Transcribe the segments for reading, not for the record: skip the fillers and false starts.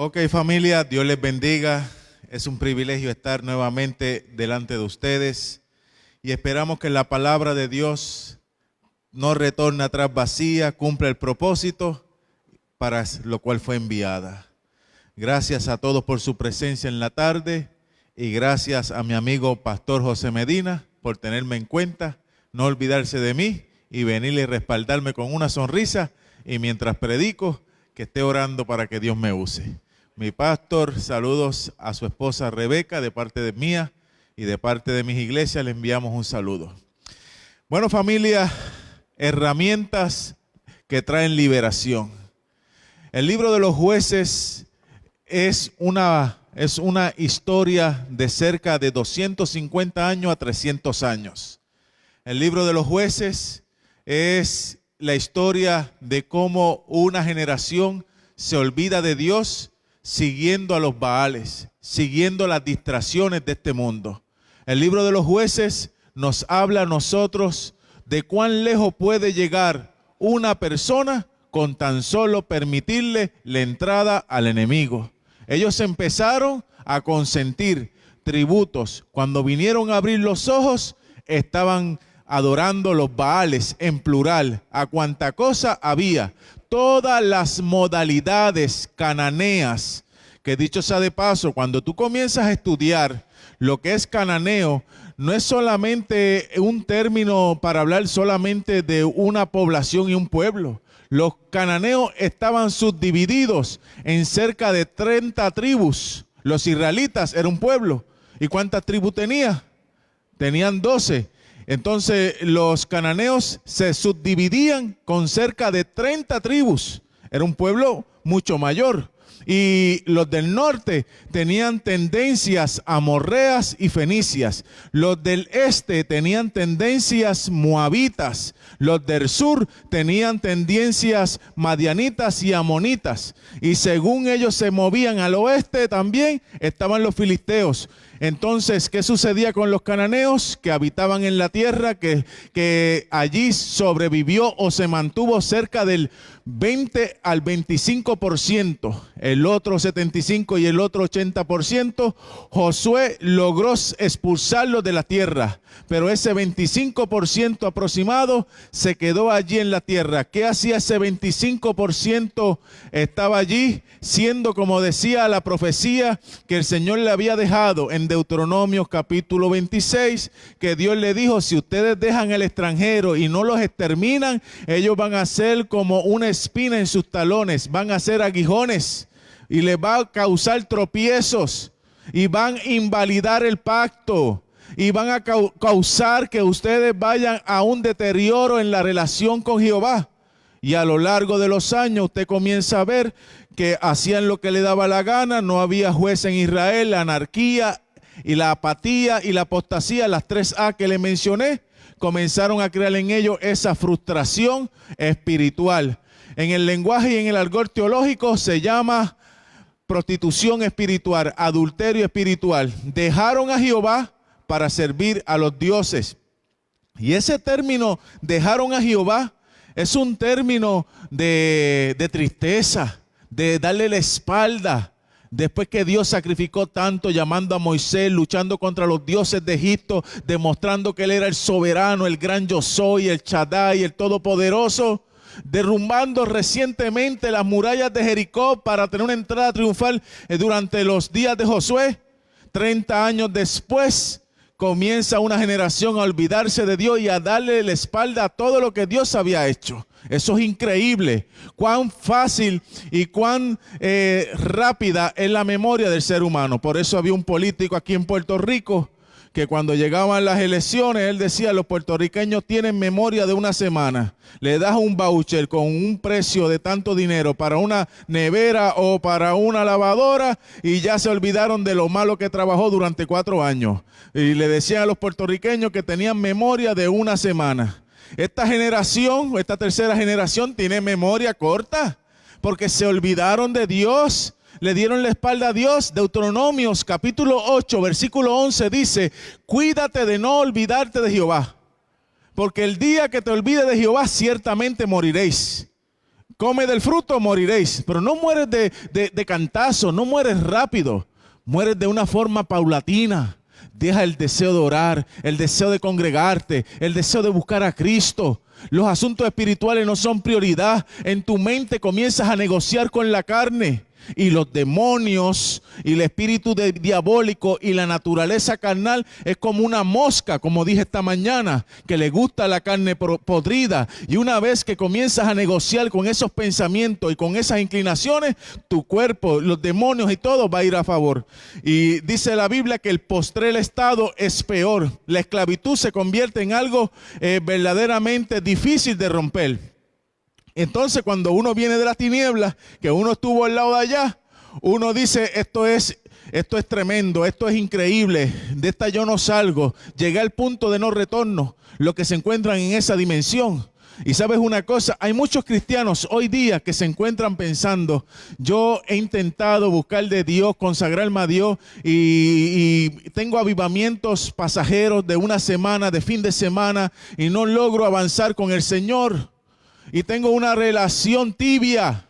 Ok, familia, Dios les bendiga. Es un privilegio estar nuevamente delante de ustedes y esperamos que la palabra de Dios no retorne atrás vacía, cumpla el propósito para lo cual fue enviada. Gracias a todos por su presencia en la tarde y gracias a mi amigo Pastor José Medina por tenerme en cuenta, no olvidarse de mí y venir y respaldarme con una sonrisa y mientras predico, que esté orando para que Dios me use. Mi pastor, saludos a su esposa Rebeca de parte de mía y de parte de mis iglesias le enviamos un saludo. Bueno, familia, herramientas que traen liberación. El libro de los jueces es una historia de cerca de 250 años a 300 años. El libro de los jueces es la historia de cómo una generación se olvida de Dios siguiendo a los Baales, siguiendo las distracciones de este mundo. El libro de los jueces nos habla a nosotros de cuán lejos puede llegar una persona con tan solo permitirle la entrada al enemigo. Ellos empezaron a consentir tributos. Cuando vinieron a abrir los ojos, estaban adorando los Baales en plural, a cuanta cosa había. Todas las modalidades cananeas, que dicho sea de paso, cuando tú comienzas a estudiar lo que es cananeo, no es solamente un término para hablar solamente de una población y un pueblo. Los cananeos estaban subdivididos en cerca de 30 tribus. Los israelitas eran un pueblo. ¿Y cuántas tribus tenía? Tenían 12. Entonces los cananeos se subdividían con cerca de 30 tribus. Era un pueblo mucho mayor. Y los del norte tenían tendencias amorreas y fenicias. Los del este tenían tendencias moabitas. Los del sur tenían tendencias madianitas y amonitas. Y según ellos se movían al oeste también estaban los filisteos. Entonces, ¿qué sucedía con los cananeos que habitaban en la tierra, que allí sobrevivió o se mantuvo cerca del 20 al 25%, el otro 75% y el otro 80%, Josué logró expulsarlos de la tierra, pero ese 25% aproximado se quedó allí en la tierra. ¿Qué hacía ese 25%? Estaba allí siendo, como decía la profecía que el Señor le había dejado en Deuteronomio capítulo 26, que Dios le dijo, si ustedes dejan el extranjero y no los exterminan, ellos van a ser como una espina en sus talones, van a ser aguijones y les va a causar tropiezos y van a invalidar el pacto y van a causar que ustedes vayan a un deterioro en la relación con Jehová. Y a lo largo de los años usted comienza a ver que hacían lo que le daba la gana, no había juez en Israel, la anarquía y la apatía y la apostasía, las 3A que le mencioné, comenzaron a crear en ellos esa frustración espiritual. En el lenguaje y en el argot teológico se llama prostitución espiritual, adulterio espiritual. Dejaron a Jehová para servir a los dioses. Y ese término, dejaron a Jehová, es un término de tristeza, de darle la espalda. Después que Dios sacrificó tanto, llamando a Moisés, luchando contra los dioses de Egipto, demostrando que Él era el soberano, el gran yo soy, el Shaddai, el todopoderoso, derrumbando recientemente las murallas de Jericó para tener una entrada triunfal durante los días de Josué. 30 años después, comienza una generación a olvidarse de Dios y a darle la espalda a todo lo que Dios había hecho. Eso es increíble. Cuán fácil y cuán rápida es la memoria del ser humano. Por eso había un político aquí en Puerto Rico que cuando llegaban las elecciones, él decía, los puertorriqueños tienen memoria de una semana. Le das un voucher con un precio de tanto dinero para una nevera o para una lavadora y ya se olvidaron de lo malo que trabajó durante 4 años. Y le decían a los puertorriqueños que tenían memoria de una semana. Esta generación, esta tercera generación tiene memoria corta porque se olvidaron de Dios. Le dieron la espalda a Dios. Deuteronomios capítulo 8, versículo 11 dice, cuídate de no olvidarte de Jehová, porque el día que te olvides de Jehová ciertamente moriréis. come del fruto, moriréis. Pero no mueres de cantazo, no mueres rápido, mueres de una forma paulatina. Deja el deseo de orar, el deseo de congregarte, el deseo de buscar a Cristo. Los asuntos espirituales no son prioridad. En tu mente comienzas a negociar con la carne. Y los demonios y el espíritu diabólico y la naturaleza carnal es como una mosca, como dije esta mañana, que le gusta la carne podrida. Y una vez que comienzas a negociar con esos pensamientos y con esas inclinaciones, tu cuerpo, los demonios y todo va a ir a favor. Y dice la Biblia que el postrer estado es peor. La esclavitud se convierte en algo verdaderamente difícil de romper. Entonces, cuando uno viene de las tinieblas, que uno estuvo al lado de allá, uno dice, esto es tremendo, esto es increíble, de esta yo no salgo. Llegué al punto de no retorno, los que se encuentran en esa dimensión. Y sabes una cosa, hay muchos cristianos hoy día que se encuentran pensando, yo he intentado buscar de Dios, consagrarme a Dios y tengo avivamientos pasajeros de una semana, de fin de semana, y no logro avanzar con el Señor. Y tengo una relación tibia.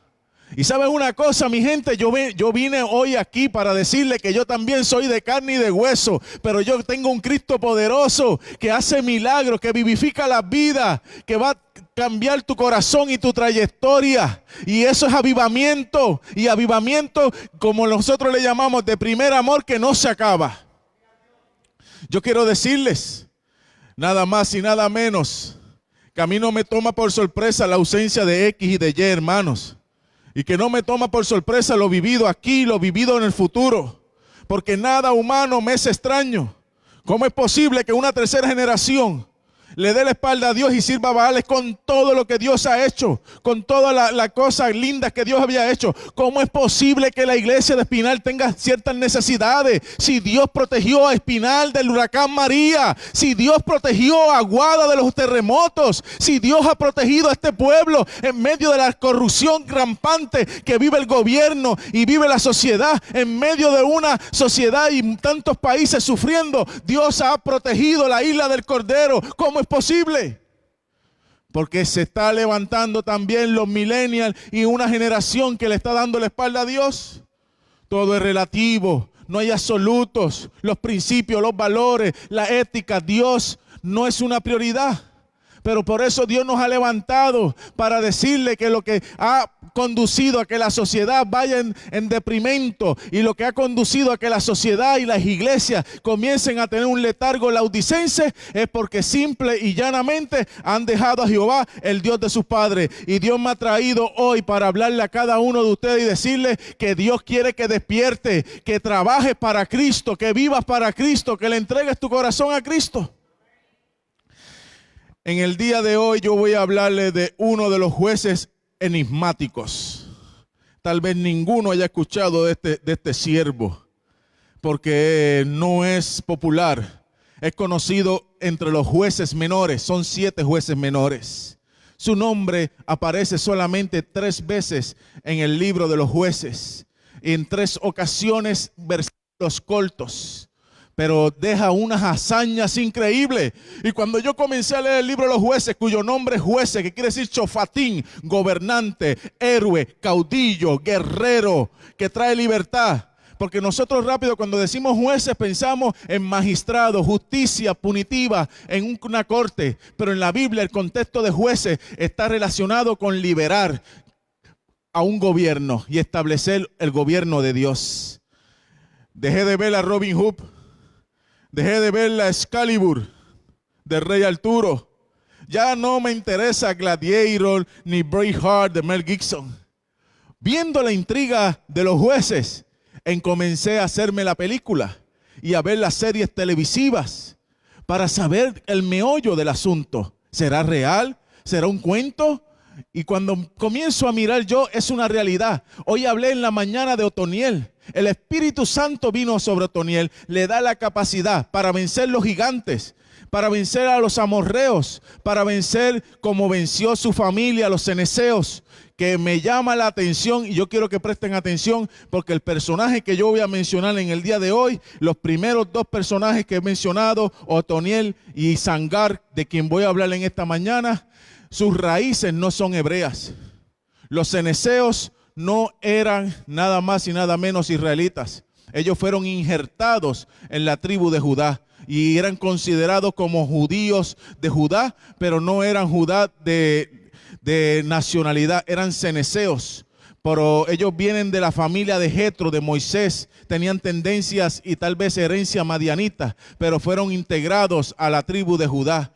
Y ¿sabes una cosa, mi gente? Yo vine hoy aquí para decirle que yo también soy de carne y de hueso. Pero yo tengo un Cristo poderoso que hace milagros, que vivifica la vida, que va a cambiar tu corazón y tu trayectoria. Y eso es avivamiento. Y avivamiento, como nosotros le llamamos, de primer amor que no se acaba. Yo quiero decirles, nada más y nada menos, que a mí no me toma por sorpresa la ausencia de X y de Y, hermanos. Y que no me toma por sorpresa lo vivido aquí, lo vivido en el futuro. Porque nada humano me es extraño. ¿Cómo es posible que una tercera generación le dé la espalda a Dios y sirva a Baales con todo lo que Dios ha hecho, con todas las cosas lindas que Dios había hecho? ¿Cómo es posible que la iglesia de Espinal tenga ciertas necesidades? Si Dios protegió a Espinal del huracán María, si Dios protegió a Aguada de los terremotos, si Dios ha protegido a este pueblo en medio de la corrupción rampante que vive el gobierno y vive la sociedad, en medio de una sociedad y tantos países sufriendo, Dios ha protegido la isla del Cordero. ¿Cómo es posible? Porque se está levantando también los millennials y una generación que le está dando la espalda a Dios. Todo es relativo, no hay absolutos, los principios, los valores, la ética, Dios no es una prioridad. Pero por eso Dios nos ha levantado para decirle que lo que ha conducido a que la sociedad vaya en deprimento y lo que ha conducido a que la sociedad y las iglesias comiencen a tener un letargo laudicense es porque simple y llanamente han dejado a Jehová, el Dios de sus padres. Y Dios me ha traído hoy para hablarle a cada uno de ustedes y decirle que Dios quiere que despierte, que trabajes para Cristo, que vivas para Cristo, que le entregues tu corazón a Cristo. En el día de hoy yo voy a hablarle de uno de los jueces enigmáticos. Tal vez ninguno haya escuchado de este siervo, porque no es popular. Es conocido entre los jueces menores, son 7 jueces menores. Su nombre aparece solamente 3 veces en el libro de los jueces, en 3 ocasiones versículos cortos. Pero deja unas hazañas increíbles. Y cuando yo comencé a leer el libro de los jueces, cuyo nombre es jueces, que quiere decir chofatín, gobernante, héroe, caudillo, guerrero, que trae libertad. Porque nosotros rápido cuando decimos jueces pensamos en magistrado, justicia punitiva, en una corte. Pero en la Biblia el contexto de jueces está relacionado con liberar a un gobierno y establecer el gobierno de Dios. Dejé de ver a Robin Hood. Dejé de ver la Excalibur del Rey Arturo. Ya no me interesa Gladiator ni Braveheart de Mel Gibson. Viendo la intriga de los jueces, comencé a hacerme la película y a ver las series televisivas para saber el meollo del asunto. ¿Será real? ¿Será un cuento? Y cuando comienzo a mirar yo, es una realidad. Hoy hablé en la mañana de Otoniel. El Espíritu Santo vino sobre Otoniel, le da la capacidad para vencer los gigantes, para vencer a los amorreos, para vencer como venció su familia, los ceneseos, que me llama la atención y yo quiero que presten atención porque el personaje que yo voy a mencionar en el día de hoy, los primeros 2 personajes que he mencionado, Otoniel y Sangar, de quien voy a hablar en esta mañana, sus raíces no son hebreas. Los ceneseos no eran nada más y nada menos israelitas. Ellos fueron injertados en la tribu de Judá y eran considerados como judíos de Judá, pero no eran Judá de nacionalidad, eran ceneseos. Pero ellos vienen de la familia de Jetro, de Moisés, tenían tendencias y tal vez herencia madianita, pero fueron integrados a la tribu de Judá.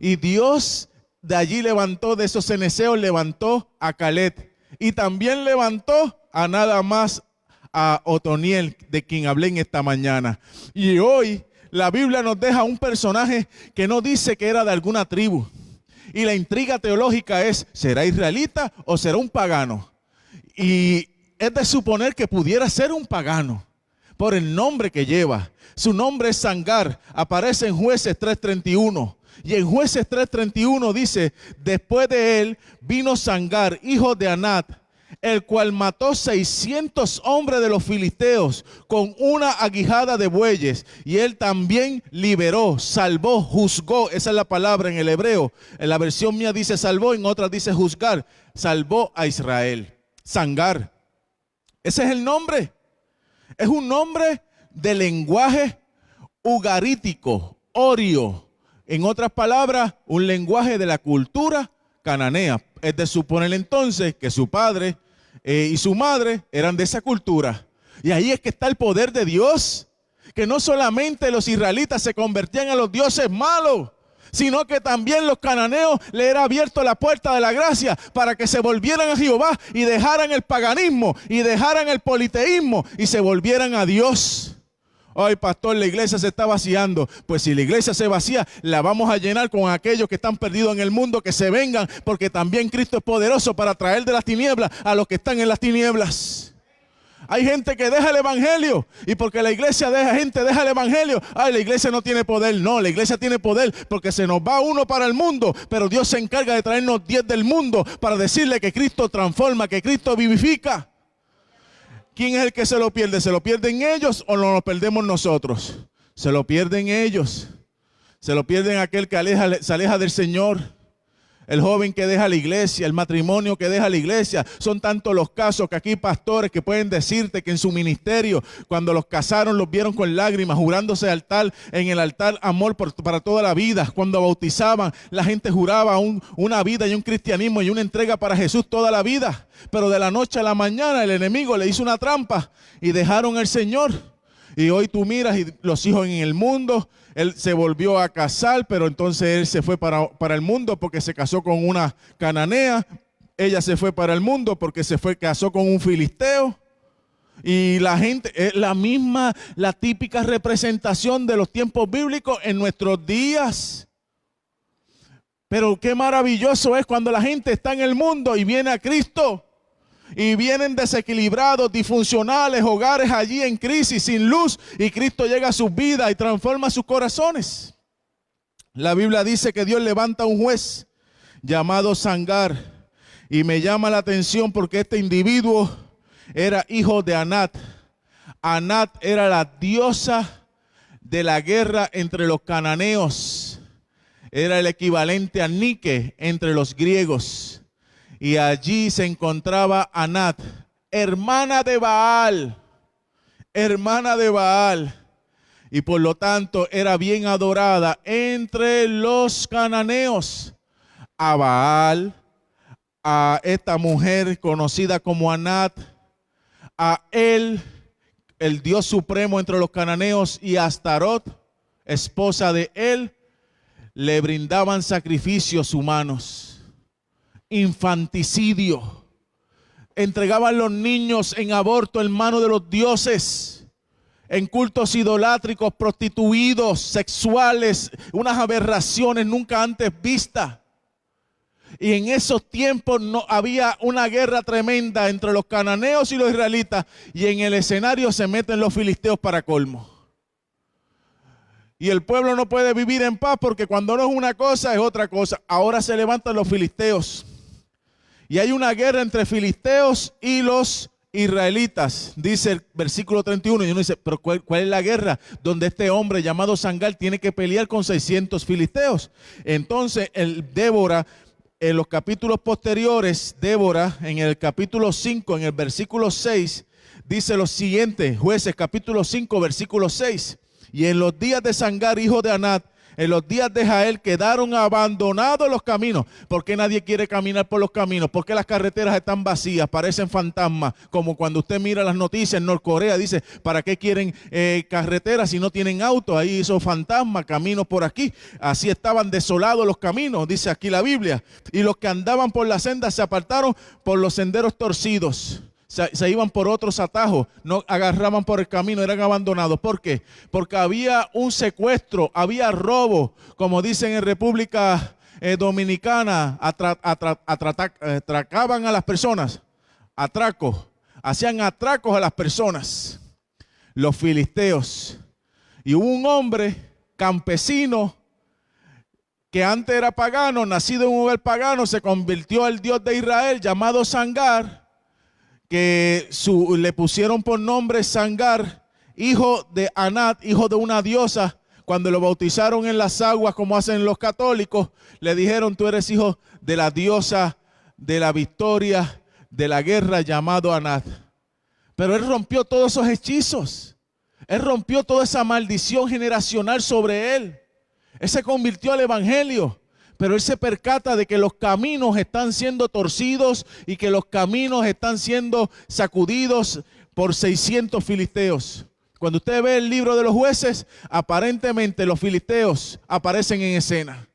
Y Dios de allí levantó, de esos ceneseos, levantó a Caleb. Y también levantó a nada más a Otoniel, de quien hablé en esta mañana. Y hoy la Biblia nos deja un personaje que no dice que era de alguna tribu. Y la intriga teológica es, ¿será israelita o será un pagano? Y es de suponer que pudiera ser un pagano por el nombre que lleva. Su nombre es Sangar, aparece en Jueces 3:31. Y en Jueces 3:31 dice, después de él vino Sangar, hijo de Anat, el cual mató 600 hombres de los filisteos con una aguijada de bueyes. Y él también liberó, salvó, juzgó. Esa es la palabra en el hebreo. En la versión mía dice salvó, en otra dice juzgar. Salvó a Israel. Sangar. Ese es el nombre. Es un nombre de lenguaje ugarítico, orio. En otras palabras, un lenguaje de la cultura cananea. Es de suponer entonces que su padre y su madre eran de esa cultura. Y ahí es que está el poder de Dios. Que no solamente los israelitas se convertían a los dioses malos, sino que también los cananeos le era abierto la puerta de la gracia para que se volvieran a Jehová y dejaran el paganismo y dejaran el politeísmo y se volvieran a Dios. Ay, pastor, la iglesia se está vaciando. Pues si la iglesia se vacía, la vamos a llenar con aquellos que están perdidos en el mundo, que se vengan, porque también Cristo es poderoso para traer de las tinieblas a los que están en las tinieblas. Hay gente que deja el evangelio y porque la iglesia deja el evangelio, ay, la iglesia no tiene poder. No, la iglesia tiene poder porque se nos va uno para el mundo, pero Dios se encarga de traernos 10 del mundo para decirle que Cristo transforma, que Cristo vivifica. ¿Quién es el que se lo pierde? ¿Se lo pierden ellos o no lo perdemos nosotros? Se lo pierden ellos. Se lo pierden aquel que se aleja del Señor. El joven que deja la iglesia, el matrimonio que deja la iglesia. Son tantos los casos que aquí hay pastores que pueden decirte que en su ministerio, cuando los casaron, los vieron con lágrimas, jurándose en el altar amor para toda la vida. Cuando bautizaban, la gente juraba una vida y un cristianismo y una entrega para Jesús toda la vida. Pero de la noche a la mañana el enemigo le hizo una trampa y dejaron al Señor. Y hoy tú miras y los hijos en el mundo. Él se volvió a casar, pero entonces él se fue para el mundo porque se casó con una cananea. Ella se fue para el mundo porque casó con un filisteo. Y la gente, es la típica representación de los tiempos bíblicos en nuestros días. Pero qué maravilloso es cuando la gente está en el mundo y viene a Cristo. Y vienen desequilibrados, disfuncionales, hogares allí en crisis, sin luz. Y Cristo llega a sus vidas y transforma sus corazones. La Biblia dice que Dios levanta un juez llamado Sangar. Y me llama la atención porque este individuo era hijo de Anat. Anat era la diosa de la guerra entre los cananeos. Era el equivalente a Nike entre los griegos. Y allí se encontraba Anat, hermana de Baal. Y por lo tanto era bien adorada entre los cananeos. A Baal, a esta mujer conocida como Anat, a él, el Dios supremo entre los cananeos, y a Astarot, esposa de él, le brindaban sacrificios humanos. Infanticidio. Entregaban los niños en aborto en manos de los dioses, en cultos idolátricos, prostituidos, sexuales, unas aberraciones nunca antes vistas. Y en esos tiempos no había una guerra tremenda entre los cananeos y los israelitas, y en el escenario se meten los filisteos para colmo. Y el pueblo no puede vivir en paz porque cuando no es una cosa es otra cosa. Ahora se levantan los filisteos. Y hay una guerra entre filisteos y los israelitas. Dice el versículo 31. Y uno dice, pero ¿cuál es la guerra? Donde este hombre llamado Sangar tiene que pelear con 600 filisteos. Entonces Débora en los capítulos posteriores, Débora, en el capítulo 5, en el versículo 6, dice lo siguiente, Jueces capítulo 5, versículo 6. Y en los días de Sangar, hijo de Anat, en los días de Jael, quedaron abandonados los caminos. ¿Por qué nadie quiere caminar por los caminos? ¿Por qué las carreteras están vacías? Parecen fantasmas. Como cuando usted mira las noticias en Norcorea, dice, ¿para qué quieren carreteras si no tienen autos? Ahí hizo fantasmas, caminos por aquí. Así estaban desolados los caminos, dice aquí la Biblia. Y los que andaban por la senda se apartaron por los senderos torcidos. Se iban por otros atajos, no agarraban por el camino, eran abandonados. ¿Por qué? Porque había un secuestro, había robo, como dicen en República Dominicana, atracaban a las personas, atracos, hacían atracos a las personas, los filisteos. Y hubo un hombre campesino que antes era pagano, nacido en un hogar pagano, se convirtió al Dios de Israel, llamado Sangar, que le pusieron por nombre Sangar, hijo de Anat, hijo de una diosa. Cuando lo bautizaron en las aguas, como hacen los católicos, le dijeron, tú eres hijo de la diosa de la victoria, de la guerra, llamado Anat. Pero él rompió todos esos hechizos. Él rompió toda esa maldición generacional sobre él. Él se convirtió al evangelio. Pero él se percata de que los caminos están siendo torcidos y que los caminos están siendo sacudidos por 600 filisteos. Cuando usted ve el libro de los Jueces, aparentemente los filisteos aparecen en escena.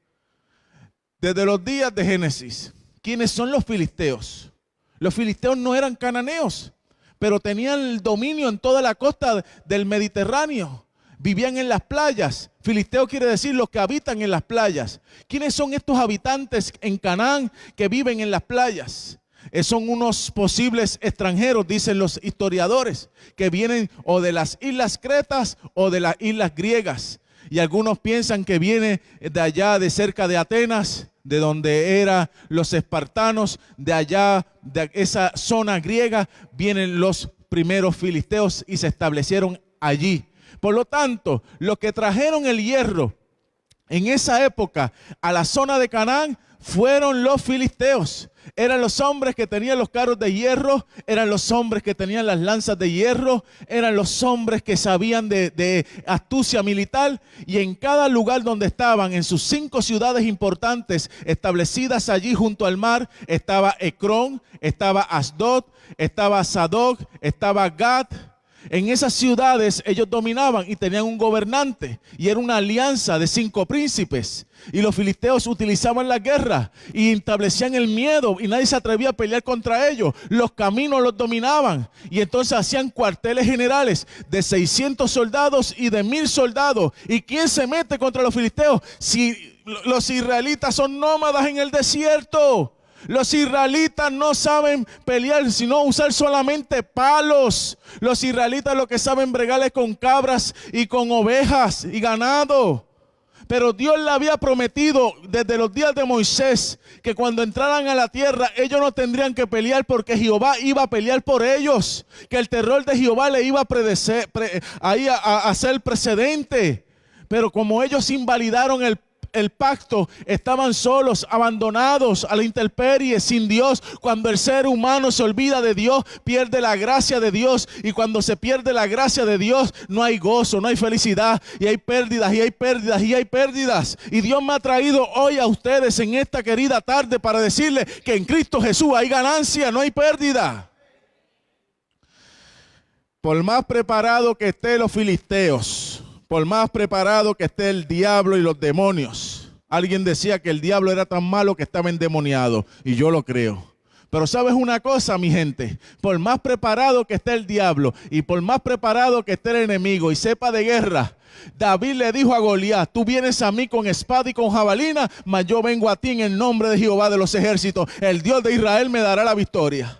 Desde los días de Génesis, ¿quiénes son los filisteos? Los filisteos no eran cananeos, pero tenían el dominio en toda la costa del Mediterráneo. Vivían en las playas. Filisteo quiere decir los que habitan en las playas. ¿Quiénes son estos habitantes en Canaán que viven en las playas? Son unos posibles extranjeros, dicen los historiadores, que vienen o de las islas Cretas o de las islas griegas. Y algunos piensan que viene de allá, de cerca de Atenas, de donde eran los espartanos, de allá, de esa zona griega, vienen los primeros filisteos y se establecieron allí. Por lo tanto, los que trajeron el hierro en esa época a la zona de Canaán fueron los filisteos. Eran los hombres que tenían los carros de hierro, eran los hombres que tenían las lanzas de hierro, eran los hombres que sabían de astucia militar. Y en cada lugar donde estaban, en sus 5 ciudades importantes establecidas allí junto al mar, estaba Ecrón, estaba Asdod, estaba Sadoc, estaba Gat. En esas ciudades ellos dominaban y tenían un gobernante y era una alianza de 5 príncipes. Y los filisteos utilizaban la guerra y establecían el miedo y nadie se atrevía a pelear contra ellos. Los caminos los dominaban y entonces hacían cuarteles generales de 600 soldados y de 1000 soldados. ¿Y quién se mete contra los filisteos? Si los israelitas son nómadas en el desierto. Los israelitas no saben pelear, sino usar solamente palos. Los israelitas lo que saben bregar es con cabras y con ovejas y ganado. Pero Dios le había prometido desde los días de Moisés que cuando entraran a la tierra ellos no tendrían que pelear porque Jehová iba a pelear por ellos. Que el terror de Jehová le iba a ser precedente. Pero como ellos invalidaron el pacto, estaban solos, abandonados a la intemperie, sin Dios. Cuando el ser humano se olvida de Dios, pierde la gracia de Dios, y cuando se pierde la gracia de Dios, no hay gozo, no hay felicidad, y hay pérdidas, y hay pérdidas, y hay pérdidas. Y Dios me ha traído hoy a ustedes en esta querida tarde para decirles que en Cristo Jesús hay ganancia, no hay pérdida. Por más preparado que estén los filisteos, por más preparado que esté el diablo y los demonios. Alguien decía que el diablo era tan malo que estaba endemoniado, y yo lo creo. Pero ¿sabes una cosa, mi gente? Por más preparado que esté el diablo y por más preparado que esté el enemigo y sepa de guerra, David le dijo a Goliat: tú vienes a mí con espada y con jabalina, mas yo vengo a ti en el nombre de Jehová de los ejércitos. El Dios de Israel me dará la victoria.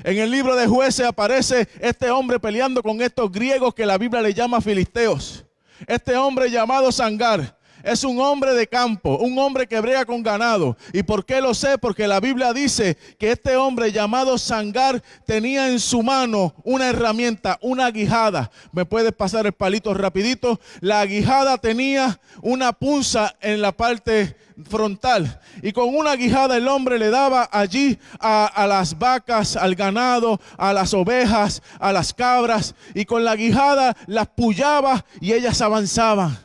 En el libro de Jueces aparece este hombre peleando con estos griegos que la Biblia le llama filisteos. Este hombre llamado Sangar, es un hombre de campo, un hombre que brega con ganado. ¿Y por qué lo sé? Porque la Biblia dice que este hombre llamado Sangar tenía en su mano una herramienta, una guijada. ¿Me puedes pasar el palito rapidito? La guijada tenía una punza en la parte frontal, y con una guijada el hombre le daba allí a las vacas, al ganado, a las ovejas, a las cabras, y con la guijada las pullaba y ellas avanzaban,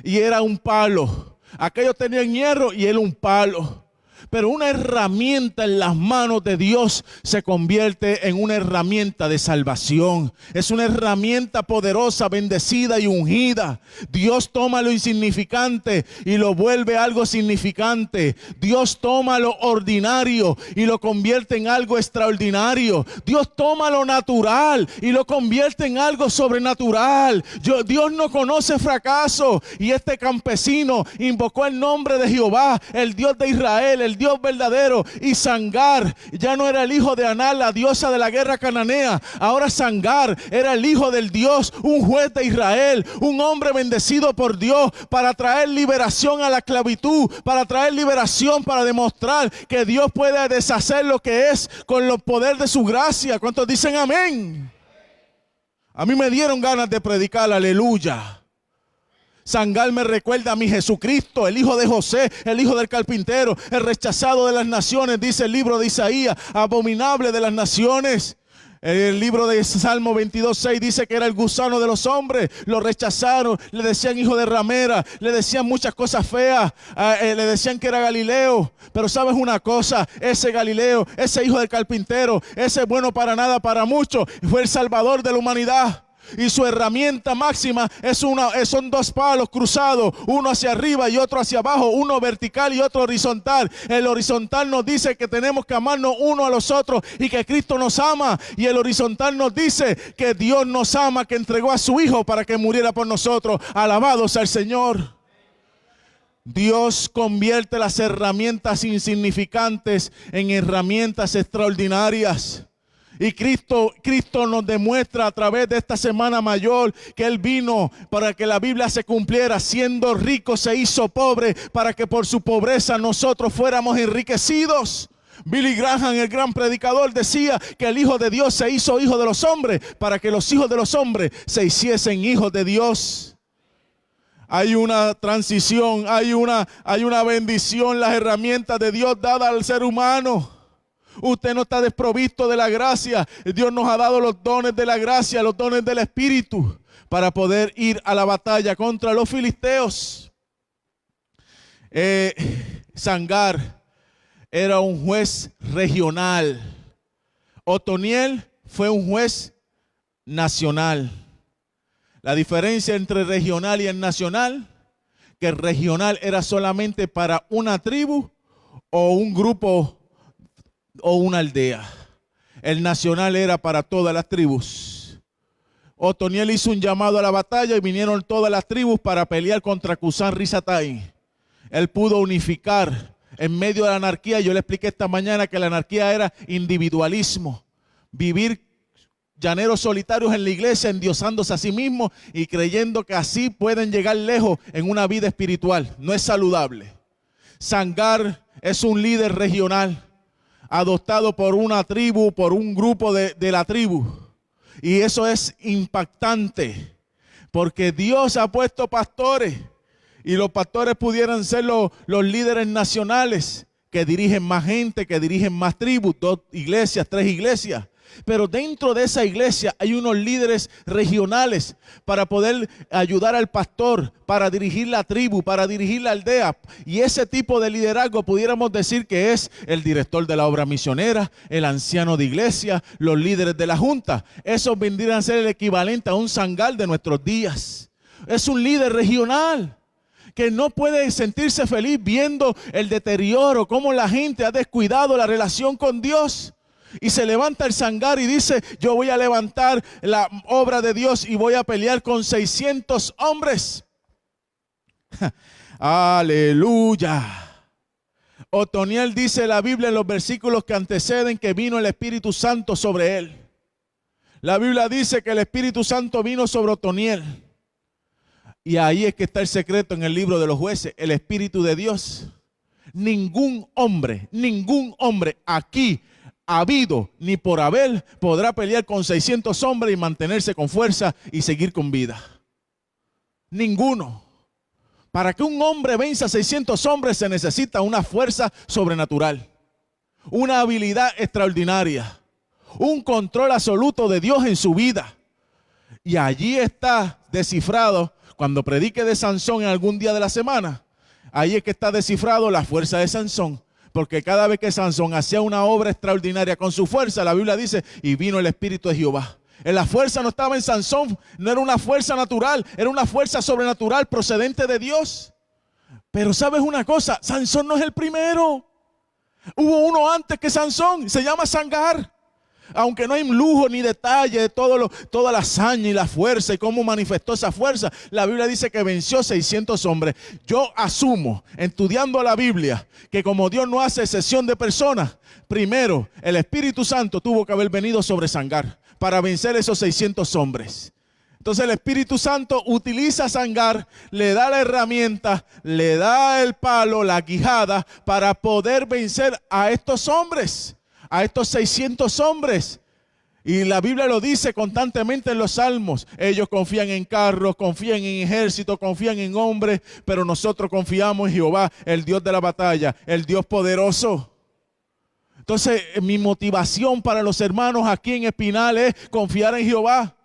y era un palo. Aquellos tenían hierro y era un palo. Pero una herramienta en las manos de Dios se convierte en una herramienta de salvación. Es una herramienta poderosa, bendecida y ungida. Dios toma lo insignificante y lo vuelve algo significante. Dios toma lo ordinario y lo convierte en algo extraordinario. Dios toma lo natural y lo convierte en algo sobrenatural. Dios no conoce fracaso, y este campesino invocó el nombre de Jehová, el Dios de Israel, el Dios verdadero. Y Sangar ya no era el hijo de Anal, la diosa de la guerra cananea. Ahora Sangar era el hijo del Dios, un juez de Israel, un hombre bendecido por Dios para traer liberación a la esclavitud, para traer liberación, para demostrar que Dios puede deshacer lo que es con el poder de su gracia. ¿Cuántos dicen amén? A mí me dieron ganas de predicar, aleluya. Sangar me recuerda a mi Jesucristo, el hijo de José, el hijo del carpintero, el rechazado de las naciones, dice el libro de Isaías, abominable de las naciones. El libro de Salmo 22:6 dice que era el gusano de los hombres. Lo rechazaron, le decían hijo de ramera, le decían muchas cosas feas, le decían que era Galileo. Pero sabes una cosa, ese Galileo, ese hijo del carpintero, ese bueno para nada para muchos, fue el salvador de la humanidad. Y su herramienta máxima son dos palos cruzados, uno hacia arriba y otro hacia abajo, uno vertical y otro horizontal. El horizontal nos dice que tenemos que amarnos uno a los otros y que Cristo nos ama. Y el horizontal nos dice que Dios nos ama, que entregó a su Hijo para que muriera por nosotros. Alabado sea el Señor. Dios convierte las herramientas insignificantes en herramientas extraordinarias. Y Cristo nos demuestra a través de esta semana mayor que Él vino para que la Biblia se cumpliera. Siendo rico se hizo pobre para que por su pobreza nosotros fuéramos enriquecidos. Billy Graham, el gran predicador, decía que el Hijo de Dios se hizo hijo de los hombres para que los hijos de los hombres se hiciesen hijos de Dios. Hay una transición, hay una bendición, las herramientas de Dios dadas al ser humano. Usted no está desprovisto de la gracia. Dios nos ha dado los dones de la gracia, los dones del Espíritu, para poder ir a la batalla contra los filisteos. Sangar era un juez regional. Otoniel fue un juez nacional. La diferencia entre regional y el nacional, que el regional era solamente para una tribu o un grupo o una aldea. El nacional era para todas las tribus. Otoniel hizo un llamado a la batalla y vinieron todas las tribus para pelear contra Cusán Risatai. Él pudo unificar en medio de la anarquía. Yo le expliqué esta mañana que la anarquía era individualismo. Vivir llaneros solitarios en la iglesia, endiosándose a sí mismos y creyendo que así pueden llegar lejos en una vida espiritual. No es saludable. Sangar es un líder regional, adoptado por una tribu, por un grupo de la tribu. Y eso es impactante, porque Dios ha puesto pastores, y los pastores pudieran ser los líderes nacionales, que dirigen más gente, que dirigen más tribus, 2 iglesias, 3 iglesias. Pero dentro de esa iglesia hay unos líderes regionales para poder ayudar al pastor, para dirigir la tribu, para dirigir la aldea. Y ese tipo de liderazgo pudiéramos decir que es el director de la obra misionera, el anciano de iglesia, los líderes de la junta. Esos vendrían a ser el equivalente a un Sangar de nuestros días. Es un líder regional que no puede sentirse feliz viendo el deterioro, cómo la gente ha descuidado la relación con Dios. Y se levanta el Sangar y dice: yo voy a levantar la obra de Dios y voy a pelear con 600 hombres. Aleluya. Otoniel dice la Biblia en los versículos que anteceden que vino el Espíritu Santo sobre él. La Biblia dice que el Espíritu Santo vino sobre Otoniel. Y ahí es que está el secreto en el libro de los Jueces, el Espíritu de Dios. Ningún hombre aquí habido ni por haber podrá pelear con 600 hombres y mantenerse con fuerza y seguir con vida. Ninguno. Para que un hombre venza a 600 hombres se necesita una fuerza sobrenatural, una habilidad extraordinaria, un control absoluto de Dios en su vida. Y allí está descifrado, cuando predique de Sansón en algún día de la semana, ahí es que está descifrado la fuerza de Sansón. Porque cada vez que Sansón hacía una obra extraordinaria con su fuerza, la Biblia dice, y vino el Espíritu de Jehová. La fuerza no estaba en Sansón, no era una fuerza natural, era una fuerza sobrenatural procedente de Dios. Pero ¿sabes una cosa? Sansón no es el primero. Hubo uno antes que Sansón, se llama Sangar. Aunque no hay lujo ni detalle de toda la hazaña y la fuerza y cómo manifestó esa fuerza, la Biblia dice que venció 600 hombres. Yo asumo, estudiando la Biblia, que como Dios no hace excepción de personas, primero el Espíritu Santo tuvo que haber venido sobre Sangar para vencer esos 600 hombres. Entonces el Espíritu Santo utiliza a Sangar, le da la herramienta, le da el palo, la quijada, para poder vencer a estos hombres, a estos 600 hombres. Y la Biblia lo dice constantemente en los salmos. Ellos confían en carros, confían en ejércitos, confían en hombres, pero nosotros confiamos en Jehová, el Dios de la batalla, el Dios poderoso. Entonces mi motivación para los hermanos aquí en Espinal es confiar en Jehová,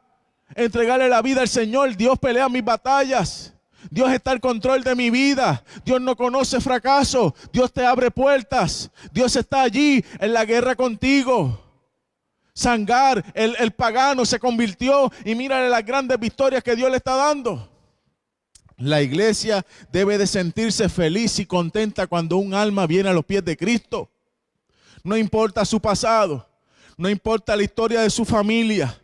entregarle la vida al Señor. Dios pelea mis batallas. Dios está al control de mi vida. Dios no conoce fracaso. Dios te abre puertas. Dios está allí en la guerra contigo. Sangar, el pagano, se convirtió y mírale las grandes victorias que Dios le está dando. La iglesia debe de sentirse feliz y contenta cuando un alma viene a los pies de Cristo. No importa su pasado, no importa la historia de su familia.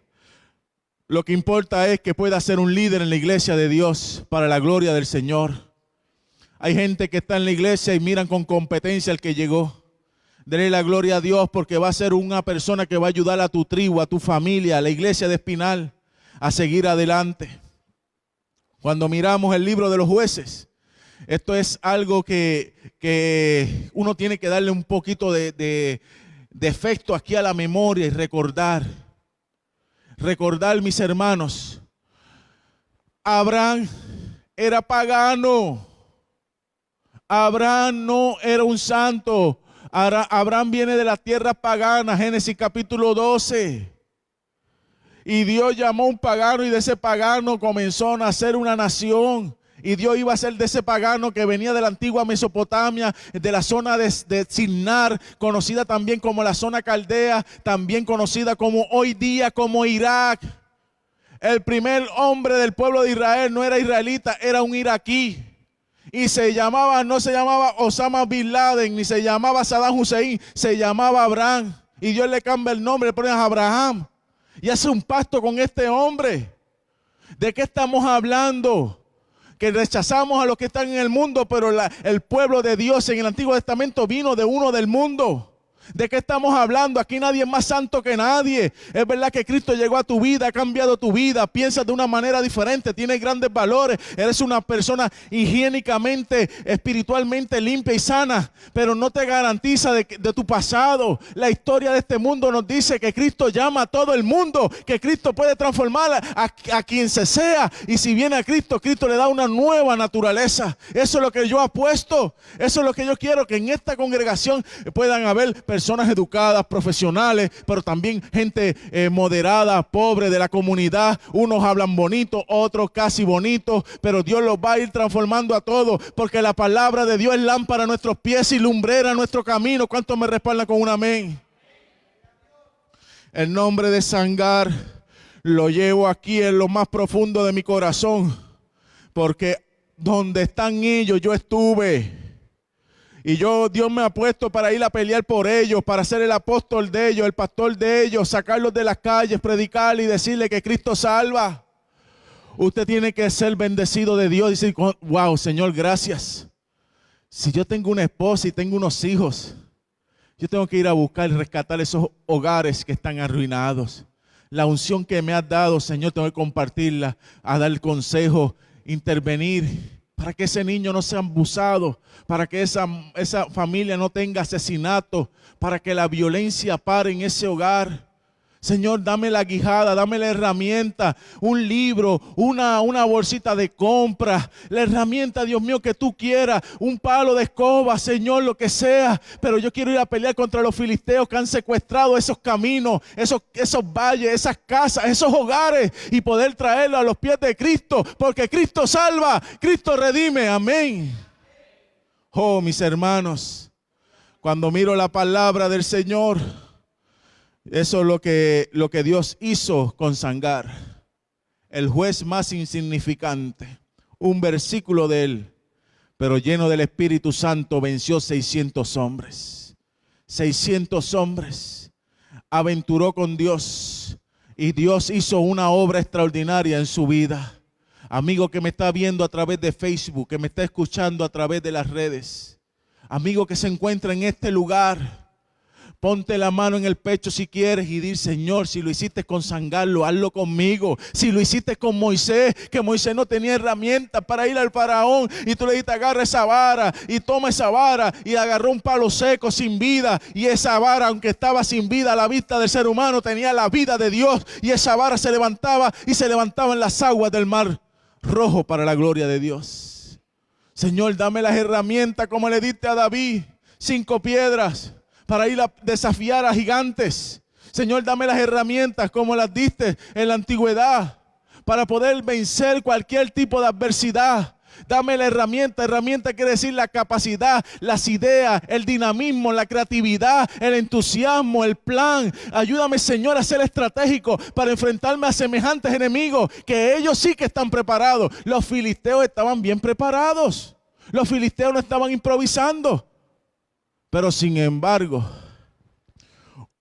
Lo que importa es que pueda ser un líder en la iglesia de Dios para la gloria del Señor. Hay gente que está en la iglesia y miran con competencia al que llegó. Dele la gloria a Dios porque va a ser una persona que va a ayudar a tu tribu, a tu familia, a la iglesia de Espinal a seguir adelante. Cuando miramos el libro de los Jueces, esto es algo que uno tiene que darle un poquito de efecto aquí a la memoria y recordar. Recordar, mis hermanos, Abraham era pagano. Abraham no era un santo. Abraham viene de la tierra pagana, Génesis capítulo 12. Y Dios llamó a un pagano y de ese pagano comenzó a nacer una nación. Y Dios iba a ser de ese pagano que venía de la antigua Mesopotamia, de la zona de Sinnar, conocida también como la zona Caldea, también conocida como hoy día como Irak. El primer hombre del pueblo de Israel no era israelita, era un iraquí. Y no se llamaba Osama Bin Laden, ni se llamaba Saddam Hussein, se llamaba Abraham. Y Dios le cambia el nombre, le pone a Abraham. Y hace un pacto con este hombre. ¿De qué estamos hablando? Que rechazamos a los que están en el mundo, pero el pueblo de Dios en el Antiguo Testamento vino de uno del mundo. ¿De qué estamos hablando? Aquí nadie es más santo que nadie. Es verdad que Cristo llegó a tu vida, ha cambiado tu vida, piensas de una manera diferente, tienes grandes valores, eres una persona higiénicamente, espiritualmente limpia y sana, pero no te garantiza de tu pasado. La historia de este mundo nos dice que Cristo llama a todo el mundo, que Cristo puede transformar a quien se sea, y si viene a Cristo, Cristo le da una nueva naturaleza. Eso es lo que yo apuesto, eso es lo que yo quiero, que en esta congregación puedan haber personas educadas, profesionales, pero también gente moderada, pobre de la comunidad. Unos hablan bonito, otros casi bonito, pero Dios los va a ir transformando a todos, porque la palabra de Dios es lámpara a nuestros pies y lumbrera a nuestro camino. ¿Cuántos me respaldan con un amén? El nombre de Sangar lo llevo aquí en lo más profundo de mi corazón, porque donde están ellos yo estuve. Y Dios me ha puesto para ir a pelear por ellos, para ser el apóstol de ellos, el pastor de ellos, sacarlos de las calles, predicarles y decirle que Cristo salva. Usted tiene que ser bendecido de Dios y decir, wow, Señor, gracias. Si yo tengo una esposa y tengo unos hijos, yo tengo que ir a buscar y rescatar esos hogares que están arruinados. La unción que me has dado, Señor, tengo que compartirla, a dar consejo intervenir para que ese niño no sea abusado, para que esa familia no tenga asesinato, para que la violencia pare en ese hogar. Señor, dame la guijada, dame la herramienta, un libro, una bolsita de compra, la herramienta, Dios mío, que tú quieras, un palo de escoba, Señor, lo que sea. Pero yo quiero ir a pelear contra los filisteos que han secuestrado esos caminos, esos valles, esas casas, esos hogares, y poder traerlos a los pies de Cristo, porque Cristo salva, Cristo redime. Amén. Oh, mis hermanos, cuando miro la palabra del Señor, eso es lo que Dios hizo con Sangar, el juez más insignificante. Un versículo de él, pero lleno del Espíritu Santo, venció 600 hombres. 600 hombres. Aventuró con Dios y Dios hizo una obra extraordinaria en su vida. Amigo que me está viendo a través de Facebook, que me está escuchando a través de las redes, amigo que se encuentra en este lugar, ponte la mano en el pecho si quieres y di: Señor, si lo hiciste con Sangar, hazlo conmigo. Si lo hiciste con Moisés, que Moisés no tenía herramientas para ir al faraón, y tú le dijiste: agarra esa vara, y toma esa vara, y agarró un palo seco sin vida, y esa vara, aunque estaba sin vida a la vista del ser humano, tenía la vida de Dios, y esa vara se levantaba en las aguas del mar Rojo para la gloria de Dios. Señor, dame las herramientas como le diste a David, 5 piedras para ir a desafiar a gigantes. Señor, dame las herramientas como las diste en la antigüedad para poder vencer cualquier tipo de adversidad. Dame la herramienta quiere decir la capacidad, las ideas, el dinamismo, la creatividad, el entusiasmo, el plan. Ayúdame, Señor, a ser estratégico para enfrentarme a semejantes enemigos, que ellos sí que están preparados. Los filisteos estaban bien preparados. Los filisteos no estaban improvisando. Pero sin embargo,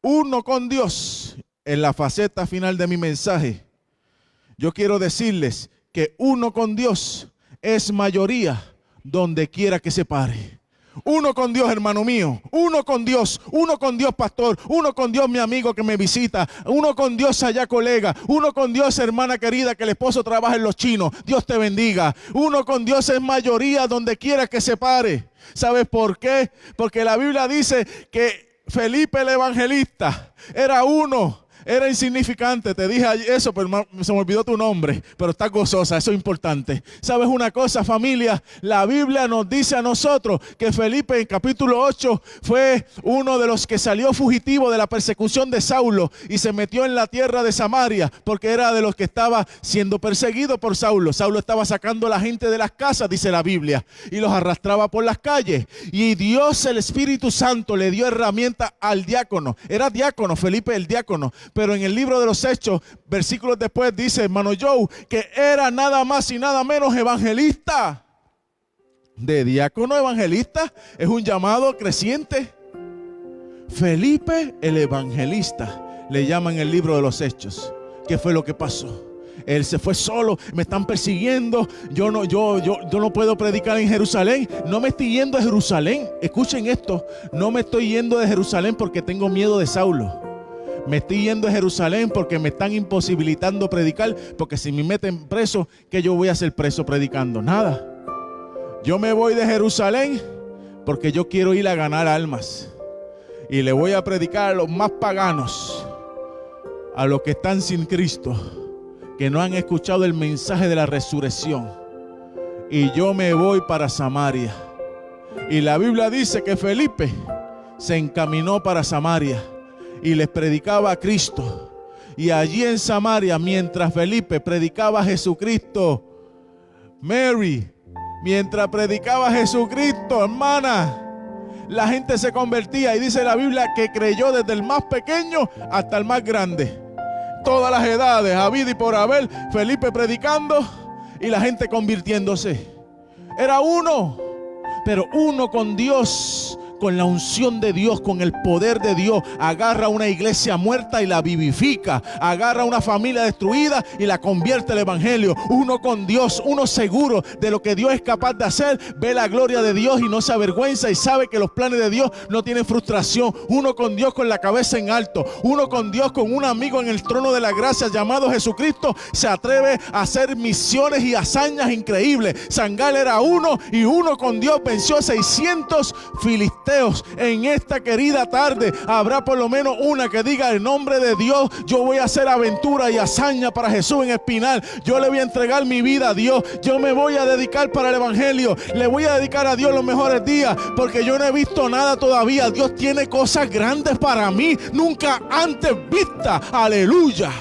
uno con Dios, en la faceta final de mi mensaje, yo quiero decirles que uno con Dios es mayoría donde quiera que se pare. Uno con Dios, hermano mío, uno con Dios, pastor, uno con Dios, mi amigo que me visita, uno con Dios allá, colega, uno con Dios, hermana querida, que el esposo trabaja en los chinos, Dios te bendiga. Uno con Dios es mayoría donde quiera que se pare. ¿Sabes por qué? Porque la Biblia dice que Felipe el evangelista era uno. Era insignificante, te dije eso, pero se me olvidó tu nombre, pero estás gozosa, eso es importante. ¿Sabes una cosa, familia? La Biblia nos dice a nosotros que Felipe en capítulo 8 fue uno de los que salió fugitivo de la persecución de Saulo y se metió en la tierra de Samaria, porque era de los que estaba siendo perseguido por Saulo. Saulo estaba sacando a la gente de las casas, dice la Biblia, y los arrastraba por las calles. Y Dios, el Espíritu Santo, le dio herramienta al diácono. Era diácono, Felipe el diácono. Pero en el libro de los Hechos, versículos después dice, hermano Joe, que era nada más y nada menos evangelista. De diácono a evangelista es un llamado creciente. Felipe el evangelista le llaman en el libro de los Hechos. ¿Qué fue lo que pasó? Él se fue solo, me están persiguiendo, yo no puedo predicar en Jerusalén, no me estoy yendo a Jerusalén. Escuchen esto, no me estoy yendo de Jerusalén porque tengo miedo de Saulo. Me estoy yendo a Jerusalén porque me están imposibilitando predicar, porque si me meten preso, ¿qué yo voy a hacer preso predicando? Nada. Yo me voy de Jerusalén porque yo quiero ir a ganar almas. Y le voy a predicar a los más paganos, a los que están sin Cristo, que no han escuchado el mensaje de la resurrección. Y yo me voy para Samaria. Y la Biblia dice que Felipe se encaminó para Samaria y les predicaba a Cristo. Y allí en Samaria, mientras Felipe predicaba a Jesucristo, Mary, mientras predicaba a Jesucristo, hermana, la gente se convertía. Y dice la Biblia que creyó desde el más pequeño hasta el más grande. Todas las edades, habido y por haber, Felipe predicando y la gente convirtiéndose. Era uno, pero uno con Dios, con la unción de Dios, con el poder de Dios, agarra una iglesia muerta y la vivifica, agarra una familia destruida y la convierte al evangelio. Uno con Dios, uno seguro de lo que Dios es capaz de hacer, ve la gloria de Dios y no se avergüenza y sabe que los planes de Dios no tienen frustración. Uno con Dios con la cabeza en alto, uno con Dios con un amigo en el trono de la gracia llamado Jesucristo, se atreve a hacer misiones y hazañas increíbles. Sangal era uno y uno con Dios venció a 600 filisteos. En esta querida tarde habrá por lo menos una que diga: en nombre de Dios yo voy a hacer aventura y hazaña para Jesús en Espinal. Yo le voy a entregar mi vida a Dios, yo me voy a dedicar para el evangelio, le voy a dedicar a Dios los mejores días, porque yo no he visto nada todavía. Dios tiene cosas grandes para mí, nunca antes vistas. Aleluya.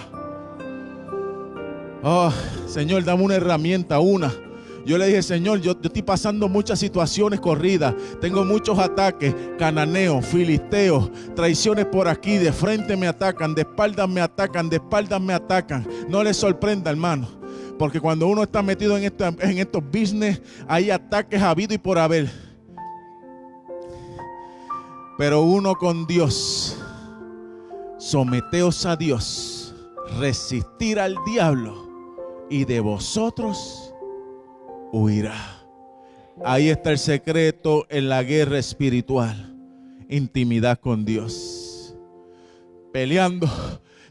Oh, Señor, dame una herramienta, una. Yo le dije: Señor, yo estoy pasando muchas situaciones corridas, tengo muchos ataques, cananeos, filisteos, traiciones por aquí, de frente me atacan, de espaldas me atacan, de espaldas me atacan. No les sorprenda, hermano, porque cuando uno está metido en estos business, hay ataques habido y por haber. Pero uno con Dios, someteos a Dios, resistir al diablo y de vosotros huirá. Ahí está el secreto en la guerra espiritual. Intimidad con Dios. Peleando.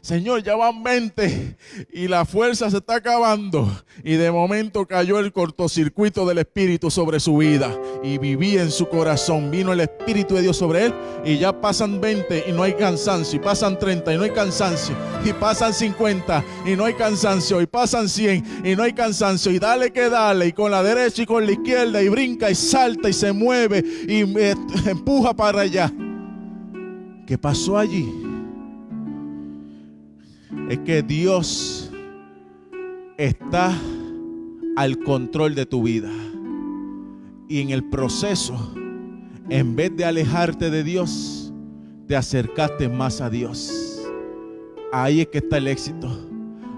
Señor, ya van 20 y la fuerza se está acabando. Y de momento cayó el cortocircuito del Espíritu sobre su vida. Y vivía en su corazón. Vino el Espíritu de Dios sobre él. Y ya pasan 20 y no hay cansancio. Y pasan 30 y no hay cansancio. Y pasan 50 y no hay cansancio. Y pasan 100 y no hay cansancio. Y dale que dale. Y con la derecha y con la izquierda. Y brinca y salta y se mueve. Y empuja para allá. ¿Qué pasó allí? Es que Dios está al control de tu vida. Y en el proceso, en vez de alejarte de Dios, te acercaste más a Dios. Ahí es que está el éxito.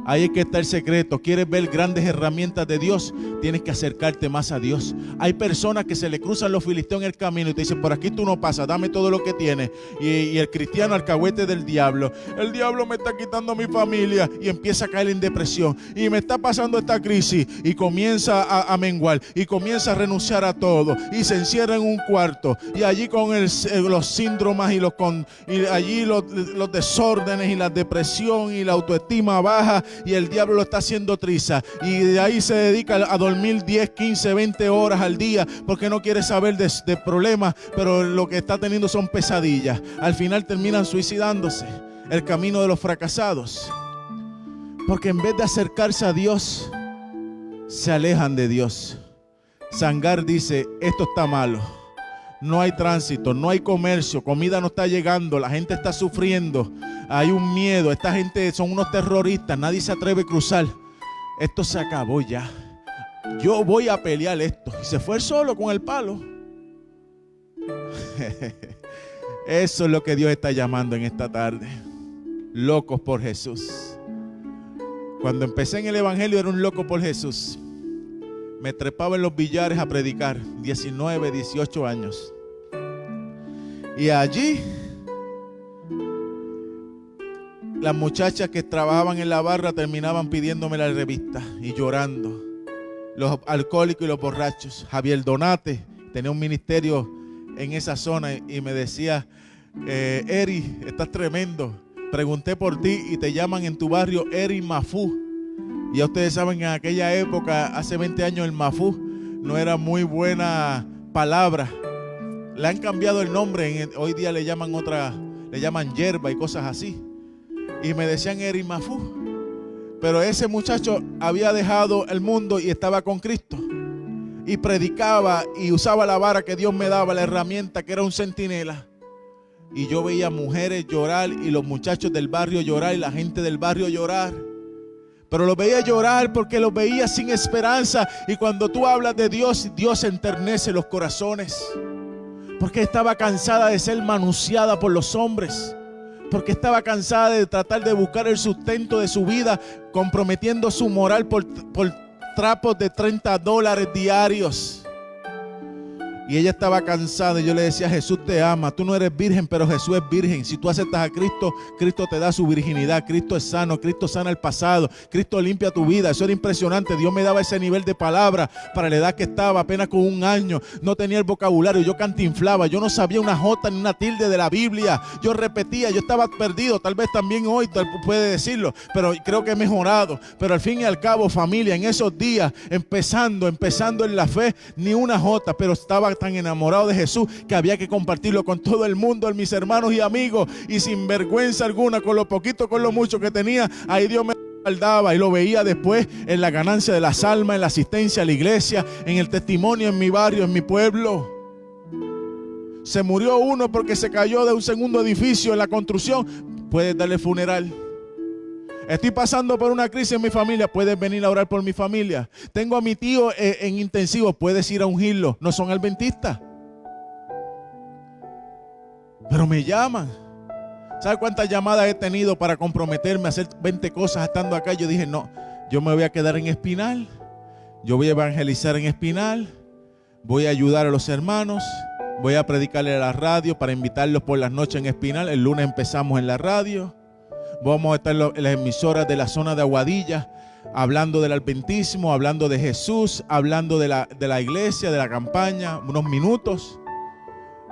Ahí es que está el secreto. ¿Quieres ver grandes herramientas de Dios? Tienes que acercarte más a Dios. Hay personas que se le cruzan los filisteos en el camino y te dicen: por aquí tú no pasas, dame todo lo que tienes. Y el cristiano alcahuete del diablo. El diablo me está quitando mi familia. Y empieza a caer en depresión. Y me está pasando esta crisis. Y comienza a menguar. Y comienza a renunciar a todo. Y se encierra en un cuarto. Y allí con los síndromes y allí los desórdenes y la depresión y la autoestima baja. Y el diablo lo está haciendo triza. Y de ahí se dedica a dormir 10, 15, 20 horas al día, porque no quiere saber de problemas, pero lo que está teniendo son pesadillas. Al final terminan suicidándose. El camino de los fracasados. Porque en vez de acercarse a Dios, se alejan de Dios. Sangar dice: esto está malo. No hay tránsito, no hay comercio, comida no está llegando, la gente está sufriendo, hay un miedo, esta gente son unos terroristas, nadie se atreve a cruzar. Esto se acabó ya. Yo voy a pelear esto. Y se fue solo con el palo. Eso es lo que Dios está llamando en esta tarde. Locos por Jesús. Cuando empecé en el evangelio era un loco por Jesús. Me trepaba en los billares a predicar, 19, 18 años. Y allí, las muchachas que trabajaban en la barra terminaban pidiéndome la revista y llorando. Los alcohólicos y los borrachos. Javier Donate tenía un ministerio en esa zona y me decía: Eri, estás tremendo. Pregunté por ti y te llaman en tu barrio Eri Mafú. Y ya ustedes saben que en aquella época, hace 20 años, el Mafú no era muy buena palabra. Le han cambiado el nombre, hoy día le llaman hierba y cosas así. Y me decían Eri Mafú. Pero ese muchacho había dejado el mundo y estaba con Cristo. Y predicaba y usaba la vara que Dios me daba, la herramienta que era un centinela. Y yo veía mujeres llorar y los muchachos del barrio llorar y la gente del barrio llorar. Pero los veía llorar porque los veía sin esperanza. Y cuando tú hablas de Dios, Dios enternece los corazones. Porque estaba cansada de ser manoseada por los hombres. Porque estaba cansada de tratar de buscar el sustento de su vida, comprometiendo su moral por trapos de $30 diarios. Y ella estaba cansada y yo le decía: Jesús te ama, tú no eres virgen, pero Jesús es virgen. Si tú aceptas a Cristo, Cristo te da su virginidad. Cristo es sano, Cristo sana el pasado, Cristo limpia tu vida. Eso era impresionante. Dios me daba ese nivel de palabra para la edad que estaba, apenas con 1 año. No tenía el vocabulario, yo cantinflaba, yo no sabía una jota ni una tilde de la Biblia. Yo repetía, yo estaba perdido. Tal vez también hoy puede decirlo, pero creo que he mejorado. Pero al fin y al cabo, familia, en esos días, empezando en la fe, ni una jota, pero estaba tan enamorado de Jesús que había que compartirlo con todo el mundo, mis hermanos y amigos, y sin vergüenza alguna, con lo poquito, con lo mucho que tenía, ahí Dios me respaldaba, y lo veía después en la ganancia de las almas, en la asistencia a la iglesia, en el testimonio en mi barrio, en mi pueblo. Se murió uno porque se cayó de un segundo edificio en la construcción, puedes darle funeral. Estoy pasando por una crisis en mi familia, puedes venir a orar por mi familia. Tengo a mi tío en intensivo, puedes ir a ungirlo. No son adventistas, pero me llaman. ¿Sabe cuántas llamadas he tenido para comprometerme a hacer 20 cosas estando acá? Yo dije: no, yo me voy a quedar en Espinal, yo voy a evangelizar en Espinal, voy a ayudar a los hermanos, voy a predicarle a la radio para invitarlos por las noches en Espinal. El lunes empezamos en la radio. Vamos a estar en las emisoras de la zona de Aguadilla, hablando del adventismo, hablando de Jesús, hablando de la iglesia, de la campaña, unos minutos,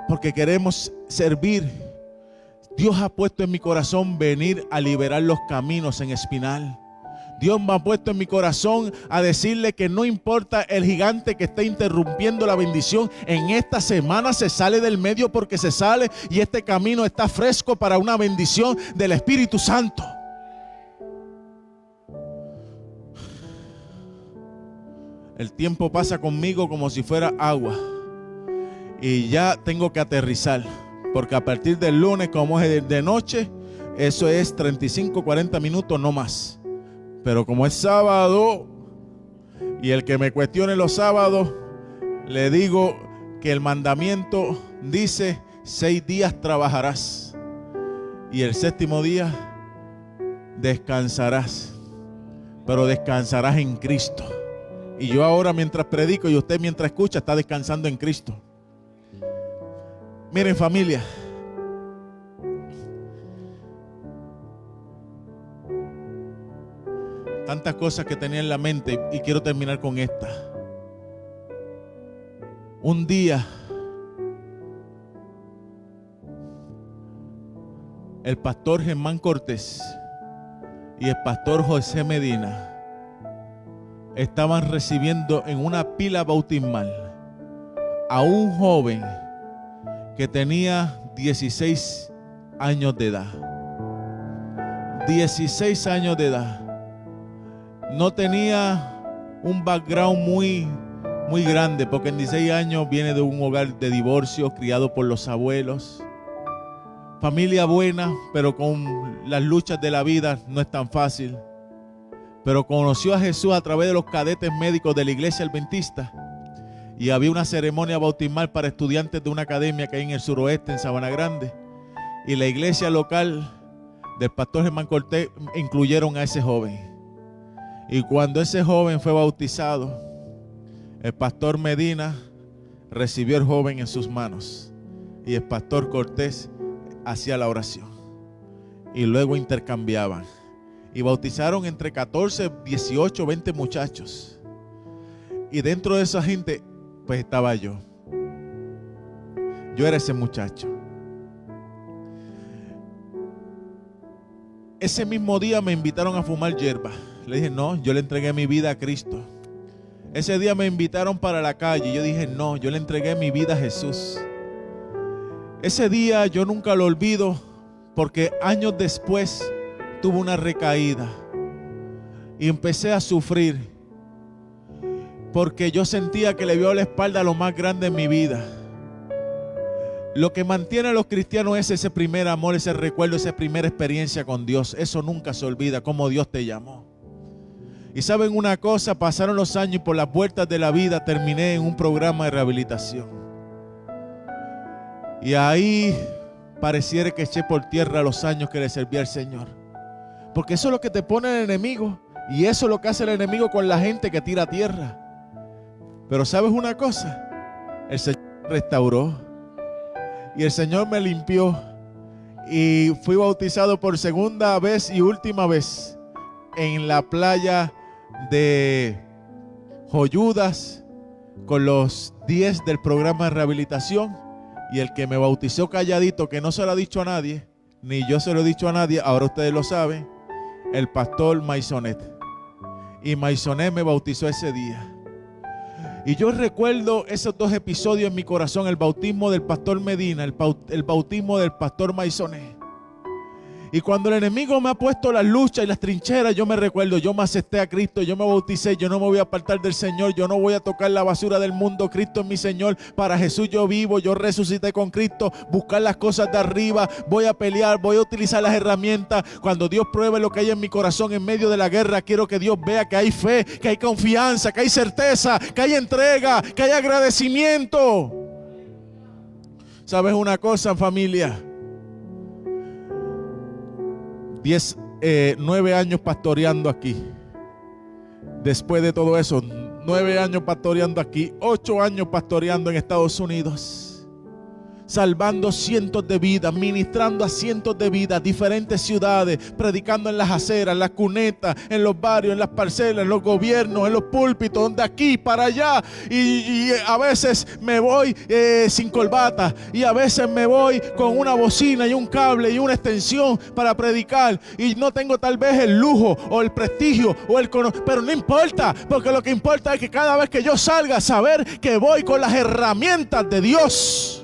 porque queremos servir. Dios ha puesto en mi corazón venir a liberar los caminos en Espinal. Dios me ha puesto en mi corazón a decirle que no importa el gigante que esté interrumpiendo la bendición, en esta semana se sale del medio, porque se sale, y este camino está fresco para una bendición del Espíritu Santo. El tiempo pasa conmigo como si fuera agua, y ya tengo que aterrizar, porque a partir del lunes, como es de noche, eso es 35, 40 minutos, no más. Pero como es sábado, y el que me cuestione los sábados, le digo que el mandamiento dice: 6 días trabajarás y el 7º día descansarás, pero descansarás en Cristo. Y yo ahora, mientras predico, y usted mientras escucha, está descansando en Cristo. Miren, familia, tantas cosas que tenía en la mente, y quiero terminar con esta. Un día, el pastor Germán Cortés y el pastor José Medina estaban recibiendo en una pila bautismal a un joven que tenía 16 años de edad. 16 años de edad. No tenía un background muy grande, porque en 16 años viene de un hogar de divorcio, criado por los abuelos. Familia buena, pero con las luchas de la vida no es tan fácil. Pero conoció a Jesús a través de los cadetes médicos de la iglesia adventista. Y había una ceremonia bautismal para estudiantes de una academia que hay en el suroeste, en Sabana Grande. Y la iglesia local del pastor Germán Cortés incluyeron a ese joven. Y cuando ese joven fue bautizado, el pastor Medina recibió al joven en sus manos, y el pastor Cortés hacía la oración, y luego intercambiaban, y bautizaron entre 14, 18, 20 muchachos. Y dentro de esa gente, pues estaba yo. Yo era ese muchacho. Ese mismo día me invitaron a fumar hierba. Le dije: no, yo le entregué mi vida a Cristo. Ese día me invitaron para la calle. Yo dije: no, yo le entregué mi vida a Jesús. Ese día yo nunca lo olvido, porque años después tuve una recaída y empecé a sufrir, porque yo sentía que le vio la espalda a lo más grande en mi vida. Lo que mantiene a los cristianos es ese primer amor, ese recuerdo, esa primera experiencia con Dios. Eso nunca se olvida, cómo Dios te llamó. Y saben una cosa, pasaron los años y por las vueltas de la vida terminé en un programa de rehabilitación. Y ahí pareciera que eché por tierra los años que le serví al Señor. Porque eso es lo que te pone el enemigo. Y eso es lo que hace el enemigo con la gente que tira a tierra. Pero ¿sabes una cosa? El Señor restauró. Y el Señor me limpió. Y fui bautizado por segunda vez y última vez en la playa de Joyudas con los 10 del programa de rehabilitación. Y el que me bautizó calladito, que no se lo ha dicho a nadie, ni yo se lo he dicho a nadie, ahora ustedes lo saben, el pastor Maisonet. Y Maisonet me bautizó ese día. Y yo recuerdo esos dos episodios en mi corazón: el bautismo del pastor Medina, el bautismo del pastor Maisonet. Y cuando el enemigo me ha puesto las luchas y las trincheras, yo me recuerdo, yo me acepté a Cristo, yo me bauticé, yo no me voy a apartar del Señor, yo no voy a tocar la basura del mundo, Cristo es mi Señor, para Jesús yo vivo, yo resucité con Cristo, buscar las cosas de arriba, voy a pelear, voy a utilizar las herramientas. Cuando Dios pruebe lo que hay en mi corazón en medio de la guerra, quiero que Dios vea que hay fe, que hay confianza, que hay certeza, que hay entrega, que hay agradecimiento. ¿Sabes una cosa, familia? 9 años pastoreando aquí. Después de todo eso, 9 años pastoreando aquí, 8 años pastoreando en Estados Unidos, salvando cientos de vidas, ministrando a cientos de vidas, diferentes ciudades, predicando en las aceras, en las cunetas, en los barrios, en las parcelas, en los gobiernos, en los púlpitos, donde aquí para allá. Y a veces me voy sin corbata, y a veces me voy con una bocina y un cable y una extensión para predicar, y no tengo tal vez el lujo o el prestigio o el conocimiento, pero no importa, porque lo que importa es que cada vez que yo salga, saber que voy con las herramientas de Dios.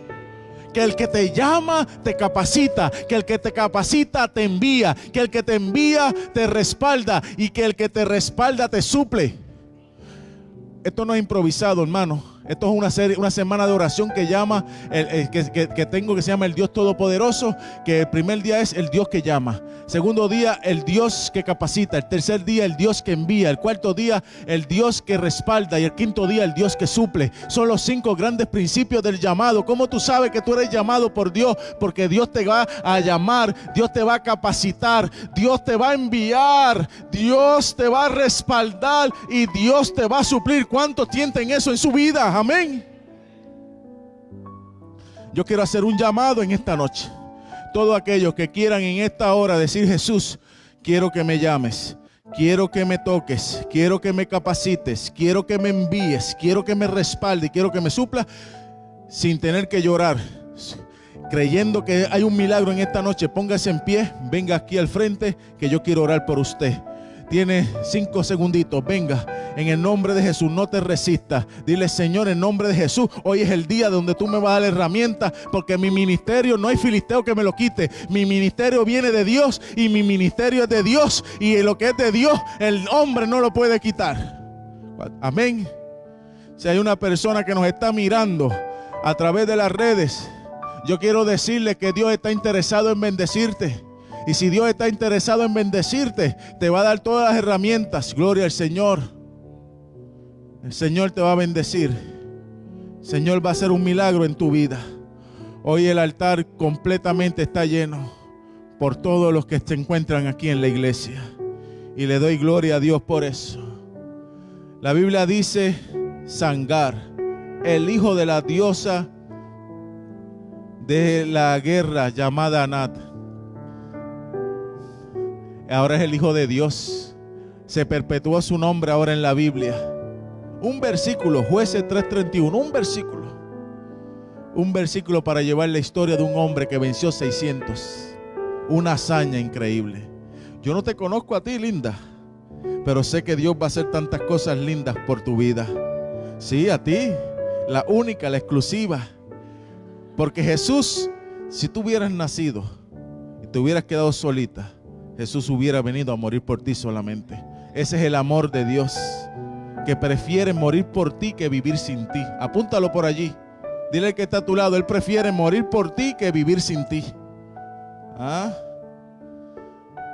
Que el que te llama te capacita, que el que te capacita te envía, que el que te envía te respalda, y que el que te respalda te suple. Esto no es improvisado, hermano. Esto es una semana de oración que llama que tengo, que se llama el Dios Todopoderoso. Que el primer día es el Dios que llama, segundo día el Dios que capacita, el tercer día el Dios que envía, el cuarto día el Dios que respalda, y el quinto día el Dios que suple. Son los 5 grandes principios del llamado. ¿Cómo tú sabes que tú eres llamado por Dios? Porque Dios te va a llamar, Dios te va a capacitar, Dios te va a enviar, Dios te va a respaldar y Dios te va a suplir. ¿Cuántos sienten eso en su vida? Amén. Yo quiero hacer un llamado en esta noche. Todos aquellos que quieran en esta hora decir: Jesús, quiero que me llames, quiero que me toques, quiero que me capacites, quiero que me envíes, quiero que me respalde, quiero que me supla, sin tener que llorar, creyendo que hay un milagro en esta noche, póngase en pie, venga aquí al frente, que yo quiero orar por usted. Tiene 5 segunditos, venga, en el nombre de Jesús, no te resistas. Dile: Señor, en nombre de Jesús, hoy es el día donde tú me vas a dar herramientas, porque mi ministerio no hay filisteo que me lo quite. Mi ministerio viene de Dios y mi ministerio es de Dios, y lo que es de Dios, el hombre no lo puede quitar. Amén. Si hay una persona que nos está mirando a través de las redes, yo quiero decirle que Dios está interesado en bendecirte. Y si Dios está interesado en bendecirte, te va a dar todas las herramientas. Gloria al Señor. El Señor te va a bendecir. El Señor va a hacer un milagro en tu vida. Hoy el altar completamente está lleno por todos los que se encuentran aquí en la iglesia. Y le doy gloria a Dios por eso. La Biblia dice: Sangar, el hijo de la diosa de la guerra llamada Anat, ahora es el Hijo de Dios. Se perpetuó su nombre ahora en la Biblia. Un versículo, Jueces 3:31, un versículo para llevar la historia de un hombre que venció 600. Una hazaña increíble. Yo no te conozco a ti, linda, pero sé que Dios va a hacer tantas cosas lindas por tu vida. Sí, a ti, la única, la exclusiva. Porque Jesús, si tú hubieras nacido y te hubieras quedado solita, Jesús hubiera venido a morir por ti solamente. Ese es el amor de Dios, que prefiere morir por ti que vivir sin ti. Apúntalo por allí. Dile al que está a tu lado: Él prefiere morir por ti que vivir sin ti.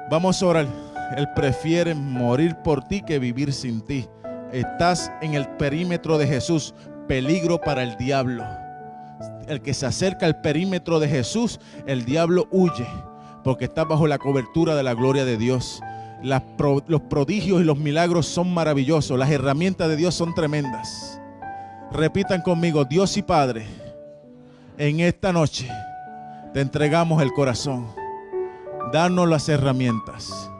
Vamos a orar. Él prefiere morir por ti que vivir sin ti. Estás en el perímetro de Jesús. Peligro para el diablo. El que se acerca al perímetro de Jesús, el diablo huye, porque está bajo la cobertura de la gloria de Dios. Los prodigios y los milagros son maravillosos. Las herramientas de Dios son tremendas. Repitan conmigo: Dios y Padre, En esta noche te entregamos el corazón. Danos las herramientas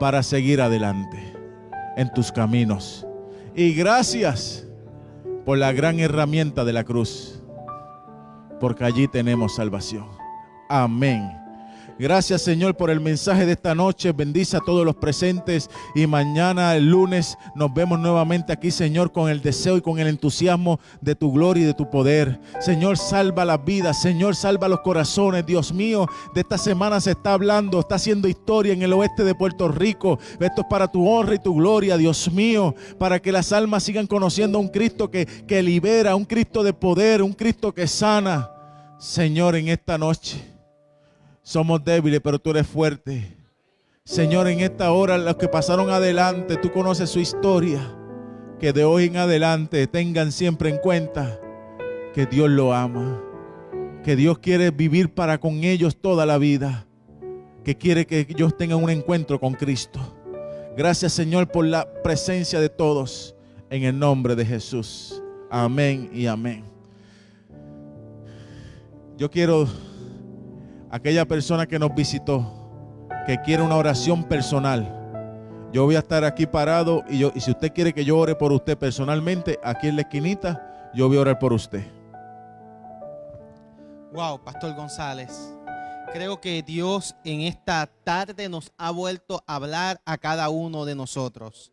para seguir adelante en tus caminos. Y gracias por la gran herramienta de la cruz, porque allí tenemos salvación. Amén. Gracias, Señor, por el mensaje de esta noche. Bendice a todos los presentes y mañana, el lunes, nos vemos nuevamente aquí, Señor, con el deseo y con el entusiasmo de tu gloria y de tu poder. Señor, salva las vidas. Señor, salva los corazones. Dios mío, de esta semana se está hablando, está haciendo historia en el oeste de Puerto Rico. Esto es para tu honra y tu gloria, Dios mío, para que las almas sigan conociendo a un Cristo que libera, un Cristo de poder, un Cristo que sana. Señor, en esta noche somos débiles, pero tú eres fuerte. Señor, en esta hora, los que pasaron adelante, tú conoces su historia. Que de hoy en adelante tengan siempre en cuenta que Dios lo ama. Que Dios quiere vivir para con ellos toda la vida. Que quiere que ellos tengan un encuentro con Cristo. Gracias, Señor, por la presencia de todos. En el nombre de Jesús. Amén y amén. Yo quiero... aquella persona que nos visitó, que quiere una oración personal, yo voy a estar aquí parado y si usted quiere que yo ore por usted personalmente, aquí en la esquinita, yo voy a orar por usted. Wow, Pastor González, creo que Dios en esta tarde nos ha vuelto a hablar a cada uno de nosotros.